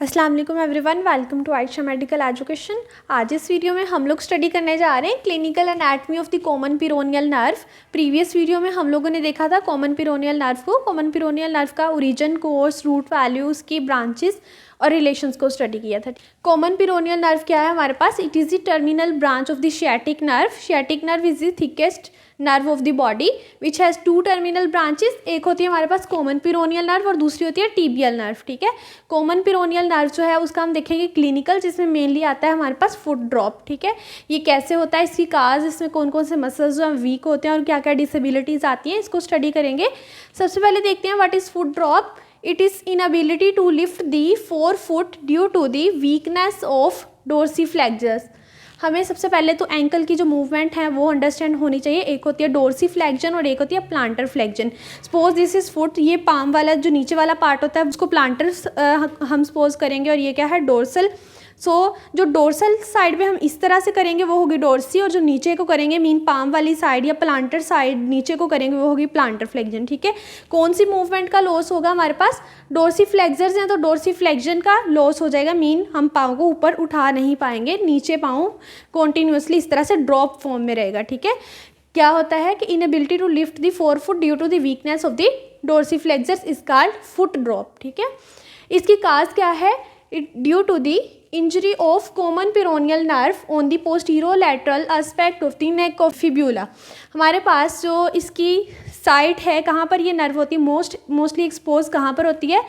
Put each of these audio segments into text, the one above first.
अस्सलाम वालेकुम everyone, welcome to Ayesha medical education. आज इस वीडियो में हम लोग स्टडी करने जा रहे हैं clinical anatomy of the common peroneal nerve. Previous video में हम लोगों ने देखा था कॉमन पिरोनियल नर्व को, कॉमन पिरोनियल नर्व का ओरिजिन, कोर्स, रूट वैल्यूज़ की ब्रांचेस और रिलेशंस को स्टडी किया था। कॉमन पिरोनियल नर्व क्या है हमारे पास? It is the terminal branch of the sciatic nerve. Sciatic nerve is the thickest nerve of the body which has two terminal branches. एक होती है हमारे पास कॉमन पिरोनियल नर्व और दूसरी होती है टिबियल नर्व। ठीक है, कॉमन पिरोनियल नर्व जो है उसका हम देखेंगे क्लिनिकल, जिसमें मेनली आता है हमारे पास फुट ड्रॉप। ठीक है, ये कैसे होता है, इसकी काज, इसमें कौन कौन से मसल्स जो हैं वीक होते हैं और क्या क्या डिसेबिलिटीज़ आती हैं, इसको स्टडी करेंगे। सबसे पहले देखते हैं what is foot drop. It is inability to lift the forefoot due to the weakness of dorsiflexors। हमें सबसे पहले तो एंकल की जो मूवमेंट है वो अंडरस्टैंड होनी चाहिए। एक होती है डोर्सीफ्लेक्शन और एक होती है planter flexion. Suppose this is foot, ये पाम वाला जो नीचे वाला पार्ट होता है उसको प्लांटर हम सपोज करेंगे और ये क्या है, डोर्सल। जो डोर्सल साइड में हम इस तरह से करेंगे वो होगी डोर्सी, और जो नीचे को करेंगे मीन पाम वाली साइड या प्लांटर साइड नीचे को करेंगे वो होगी प्लांटर फ्लेक्शन। ठीक है, कौन सी मूवमेंट का लॉस होगा हमारे पास? डोर्सी फ्लेक्सर्स हैं तो डोर्सी फ्लेक्शन का लॉस हो जाएगा, मीन हम पाँव को ऊपर उठा नहीं पाएंगे, नीचे पाँव कॉन्टीन्यूसली इस तरह से ड्रॉप फॉर्म में रहेगा। ठीक है, क्या होता है कि inability to lift the forefoot due to the weakness of the dorsiflexors is called foot drop. ठीक है, इसकी काज क्या है? It due to the injury of common peroneal nerve on the posterolateral aspect of the neck of fibula. हमारे पास जो इसकी site है, कहाँ पर ये नर्व होती है, मोस्टली एक्सपोज कहाँ पर होती है?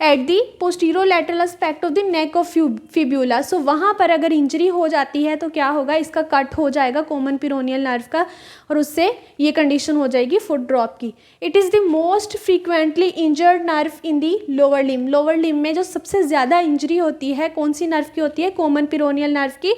At the posterolateral aspect of the neck of fibula. So वहाँ पर अगर इंजरी हो जाती है तो क्या होगा, इसका कट हो जाएगा कॉमन पिरोनियल नर्व का, और उससे ये कंडीशन हो जाएगी फुट ड्रॉप की। It is the most frequently injured nerve in the lower limb. Lower limb में जो सबसे ज़्यादा इंजरी होती है कौन सी नर्व की होती है? कॉमन पिरोनियल नर्व की।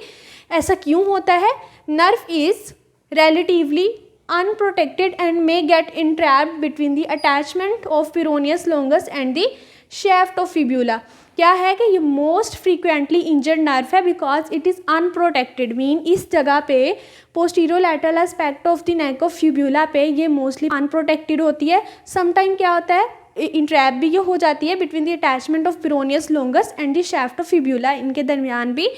ऐसा क्यों होता है? Nerve is relatively unprotected and may get entrapped between the attachment of peroneus longus and the shaft of fibula। क्या है कि ये मोस्ट फ्रीक्वेंटली इंजर्ड नर्व है because it is unprotected, mean इस जगह पे posterolateral aspect of the neck of fibula पे ये मोस्टली अनप्रोटेक्टेड होती है। समटाइम क्या होता है, इंट्रैप भी ये हो जाती है between the attachment of peroneus longus and the shaft of fibula, इनके दरमियान भी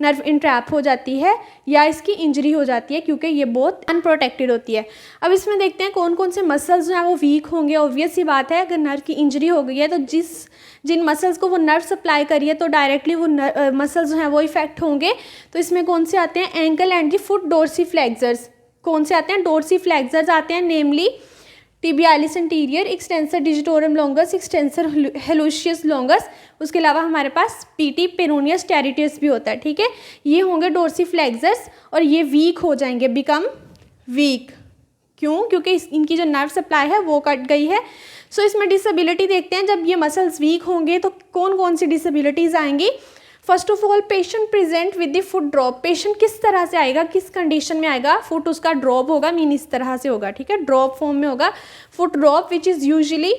नर्व इंट्रैप हो जाती है या इसकी इंजरी हो जाती है क्योंकि ये बहुत अनप्रोटेक्टेड होती है। अब इसमें देखते हैं कौन कौन से मसल्स जो हैं वो वीक होंगे। ऑब्वियस सी बात है, अगर नर्व की इंजरी हो गई है तो जिन मसल्स को वो नर्व सप्लाई करिए तो डायरेक्टली वो मसल्स जो हैं वो इफेक्ट होंगे। तो इसमें कौन से आते हैं? Ankle and the foot dorsiflexors. कौन से आते हैं? डोर्सीफ्लेक्सर्स आते हैं, namely tibialis anterior, extensor digitorum longus, extensor hallucis longus. उसके अलावा हमारे पास पीटी पेरोनियस टेरिटियस भी होता है। ठीक है, ये होंगे डोर्सीफ्लेक्सर्स और ये वीक हो जाएंगे, बिकम वीक। क्यों? क्योंकि इनकी जो नर्व सप्लाई है वो कट गई है। सो इसमें डिसेबिलिटी देखते हैं, जब ये मसल्स वीक होंगे तो कौन कौन सी डिसेबिलिटीज़ आएंगी। First of all, patient present with the foot drop. Patient किस तरह से आएगा, किस कंडीशन में आएगा? फुट उसका ड्रॉप होगा, मीन इस तरह से होगा। ठीक है, ड्रॉप फॉर्म में होगा foot drop which is usually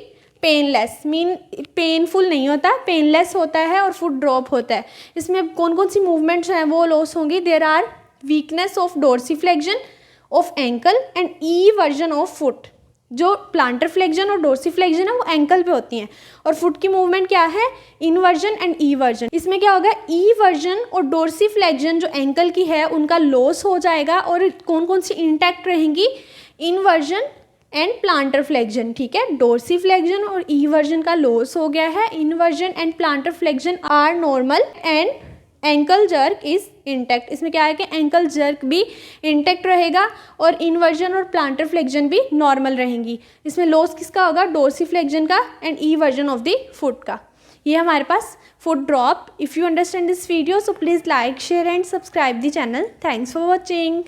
painless, mean painful नहीं होता, पेनलेस होता है और फुट ड्रॉप होता है। इसमें कौन कौन सी मूवमेंट्स हैं वो लॉस होंगी? There are weakness of dorsiflexion of ankle and eversion of foot. जो प्लांटर फ्लेक्शन और डोर्सीफ्लेक्शन है वो एंकल पे होती हैं, और फुट की मूवमेंट क्या है? Inversion and E version. इसमें क्या होगा? ई वर्जन और डोर्सीफ्लेक्शन जो एंकल की है उनका लॉस हो जाएगा, और कौन कौन सी इंटैक्ट रहेंगी? Inversion and plantar flexion. ठीक है, डोर्सीफ्लेक्शन और ई वर्जन का लॉस हो गया है, inversion and plantar flexion are normal and ankle jerk is intact. इसमें क्या है कि एंकल जर्क भी इंटैक्ट रहेगा और इनवर्जन और प्लांटर फ्लेक्शन भी नॉर्मल रहेंगी। इसमें लॉस किसका होगा? डोर्सीफ्लेक्शन का and eversion of the foot का। ये हमारे पास foot drop. If you understand this video so please like, share and subscribe the channel. Thanks for watching.